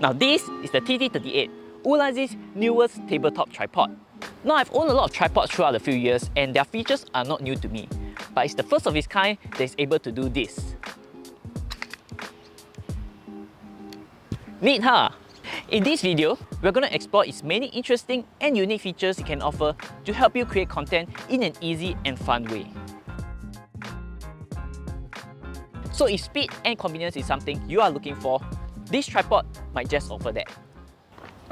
Now this is the TT38, Ulanzi's newest tabletop tripod. Now I've owned a lot of tripods throughout a few years and their features are not new to me, but it's the first of its kind that is able to do this. Neat, huh? In this video, we're going to explore its many interesting and unique features it can offer to help you create content in an easy and fun way. So if speed and convenience is something you are looking for, this tripod might just offer that.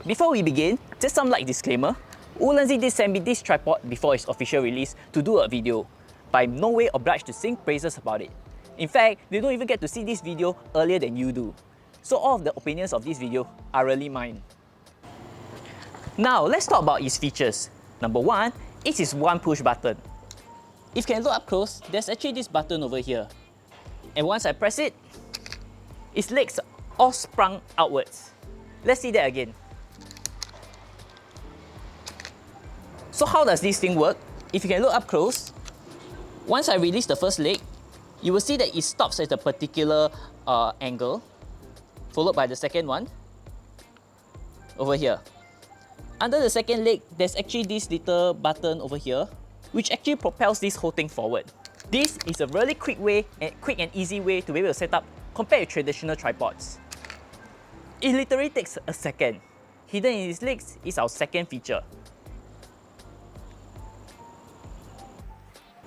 Before we begin, just some light disclaimer. Ulanzi did send me this tripod before its official release to do a video, but I'm no way obliged to sing praises about it. In fact, they don't even get to see this video earlier than you do. So all of the opinions of this video are really mine. Now let's talk about its features. Number one, it is one push button. If you can look up close, there's actually this button over here. And once I press it, its legs all sprung outwards. Let's see that again. So how does this thing work? If you can look up close, once I release the first leg, you will see that it stops at a particular angle, followed by the second one, over here. Under the second leg, there's actually this little button over here, which actually propels this whole thing forward. This is a really quick and easy way to be able to set up compared to traditional tripods. It literally takes a second. Hidden in its legs is our second feature,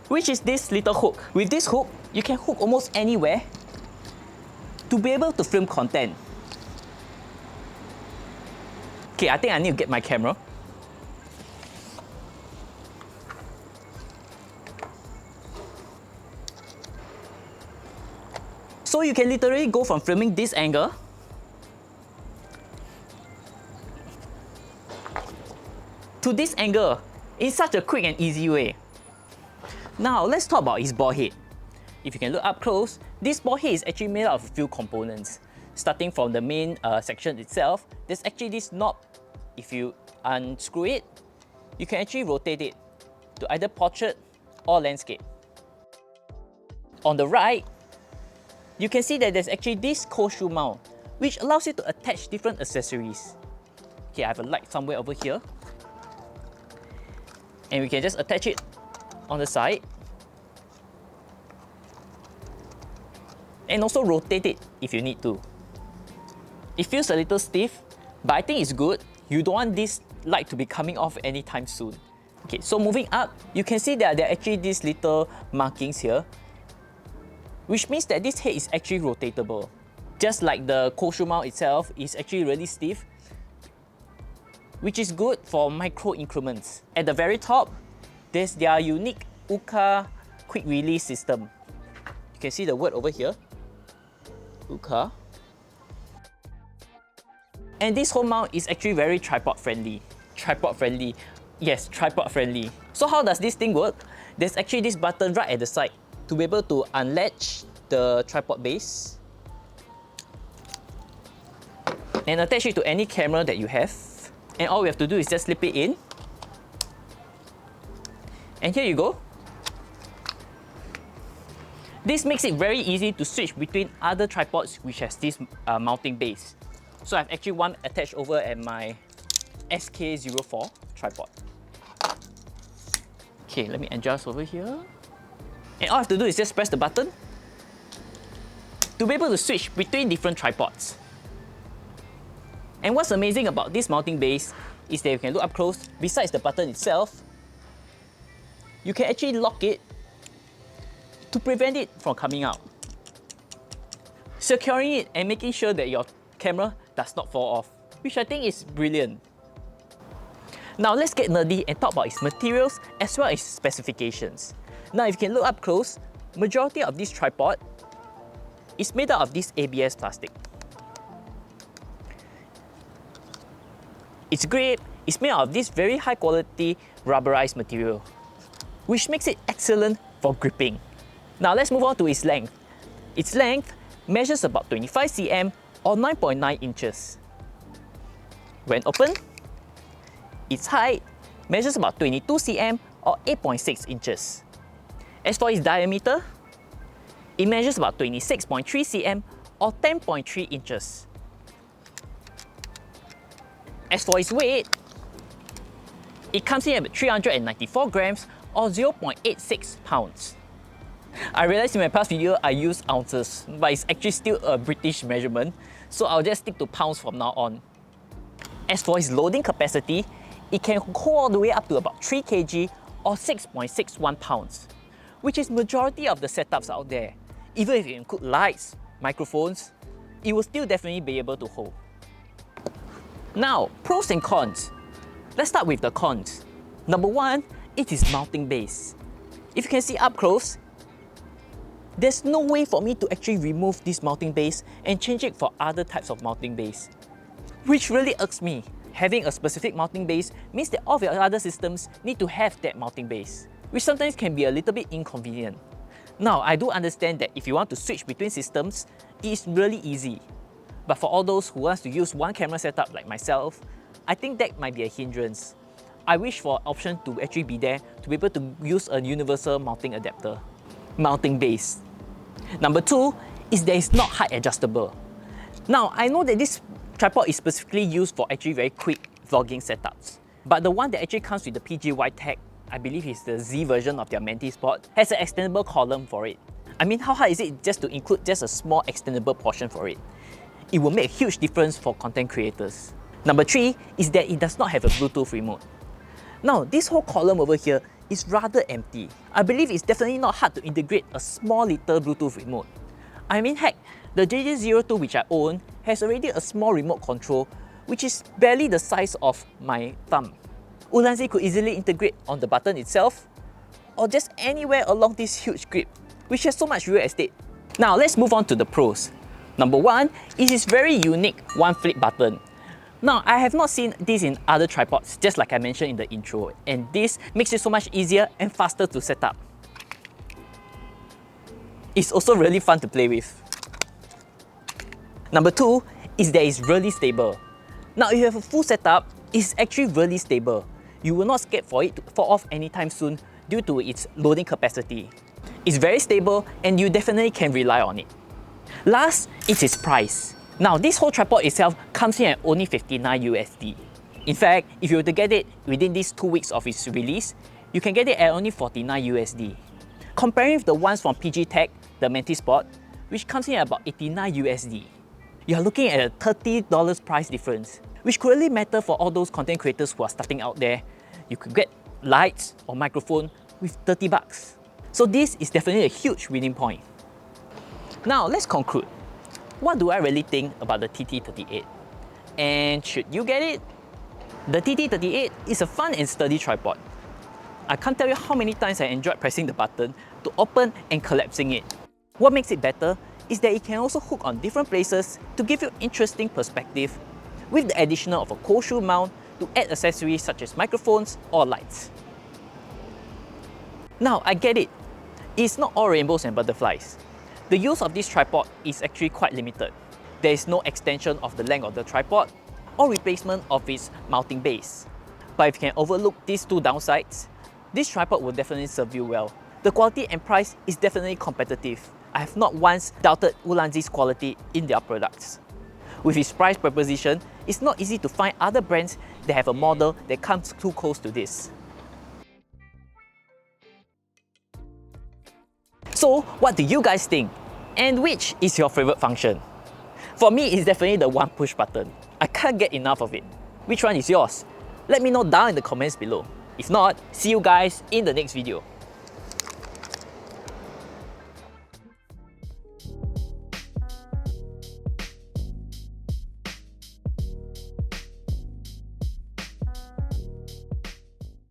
which is this little hook. With this hook, you can hook almost anywhere to be able to film content. Okay, I think I need to get my camera. So you can literally go from filming this angle to this angle in such a quick and easy way. Now let's talk about its ball head. If you can look up close, this ball head is actually made out of a few components. Starting from the main section itself, there's actually this knob. If you unscrew it, you can actually rotate it to either portrait or landscape. On the right, you can see that there's actually this cold shoe mount, which allows you to attach different accessories. Okay, I have a light somewhere over here. And we can just attach it on the side. And also rotate it if you need to. It feels a little stiff, but I think it's good. You don't want this light to be coming off anytime soon. Okay, so moving up, you can see that there are actually these little markings here, which means that this head is actually rotatable. Just like the cold shoe mount itself is actually really stiff, which is good for micro increments. At the very top, there's their unique UKA quick release system. You can see the word over here, UKA. And this whole mount is actually very tripod friendly. Tripod friendly. Yes, tripod friendly. So how does this thing work? There's actually this button right at the side to be able to unlatch the tripod base and attach it to any camera that you have. And all we have to do is just slip it in. And here you go. This makes it very easy to switch between other tripods which has this mounting base. So I have actually one attached over at my SK04 tripod. Okay, let me adjust over here. And all I have to do is just press the button to be able to switch between different tripods. And what's amazing about this mounting base is that you can look up close, besides the button itself, you can actually lock it to prevent it from coming out, securing it and making sure that your camera does not fall off, which I think is brilliant. Now let's get nerdy and talk about its materials as well as specifications. Now if you can look up close, majority of this tripod is made out of this ABS plastic. Its grip is made out of this very high quality rubberized material, which makes it excellent for gripping. Now let's move on to its length. Its length measures about 25 cm or 9.9 inches. When open, its height measures about 22 cm or 8.6 inches. As for its diameter, it measures about 26.3 cm or 10.3 inches. As for its weight, it comes in at 394 grams or 0.86 pounds. I realized in my past video I used ounces, but it's actually still a British measurement, so I'll just stick to pounds from now on. As for its loading capacity, it can hold all the way up to about 3 kg or 6.61 pounds, which is majority of the setups out there. Even if you include lights, microphones, it will still definitely be able to hold. Now, pros and cons. Let's start with the cons. Number one, it is mounting base. If you can see up close, there's no way for me to actually remove this mounting base and change it for other types of mounting base, which really irks me. Having a specific mounting base means that all of your other systems need to have that mounting base, which sometimes can be a little bit inconvenient. Now, I do understand that if you want to switch between systems, it is really easy. But for all those who want to use one camera setup like myself, I think that might be a hindrance. I wish for an option to actually be there to be able to use a universal mounting adapter. Mounting base. Number two is that it's not height adjustable. Now, I know that this tripod is specifically used for actually very quick vlogging setups, but the one that actually comes with the PGY tag, I believe is the Z version of their Mantis board, has an extendable column for it. I mean, how hard is it just to include just a small extendable portion for it? It will make a huge difference for content creators. Number three is that it does not have a Bluetooth remote. Now, this whole column over here is rather empty. I believe it's definitely not hard to integrate a small little Bluetooth remote. I mean, heck, the JJ02 which I own has already a small remote control which is barely the size of my thumb. Ulanzi could easily integrate on the button itself or just anywhere along this huge grip, which has so much real estate. Now let's move on to the pros. Number one is its very unique one flip button. Now, I have not seen this in other tripods, just like I mentioned in the intro, and this makes it so much easier and faster to set up. It's also really fun to play with. Number two is that it's really stable. Now, if you have a full setup, it's actually really stable. You will not scared for it to fall off anytime soon due to its loading capacity. It's very stable and you definitely can rely on it. Last, it's its price. Now, this whole tripod itself comes in at only 59 USD. In fact, if you were to get it within these 2 weeks of its release, you can get it at only 49 USD. Comparing with the ones from PG Tech, the Mantis board, which comes in at about 89 USD. You are looking at a $30 price difference, which could really matter for all those content creators who are starting out there. You could get lights or microphone with 30 bucks. So this is definitely a huge winning point. Now, let's conclude. What do I really think about the TT38? And should you get it? The TT38 is a fun and sturdy tripod. I can't tell you how many times I enjoyed pressing the button to open and collapsing it. What makes it better is that it can also hook on different places to give you interesting perspective, with the addition of a cold shoe mount to add accessories such as microphones or lights. Now, I get it. It's not all rainbows and butterflies. The use of this tripod is actually quite limited. There is no extension of the length of the tripod or replacement of its mounting base. But if you can overlook these two downsides, this tripod will definitely serve you well. The quality and price is definitely competitive. I have not once doubted Ulanzi's quality in their products. With its price proposition, it's not easy to find other brands that have a model that comes too close to this. So, what do you guys think? And which is your favorite function? For me, it's definitely the one push button. I can't get enough of it. Which one is yours? Let me know down in the comments below. If not, see you guys in the next video.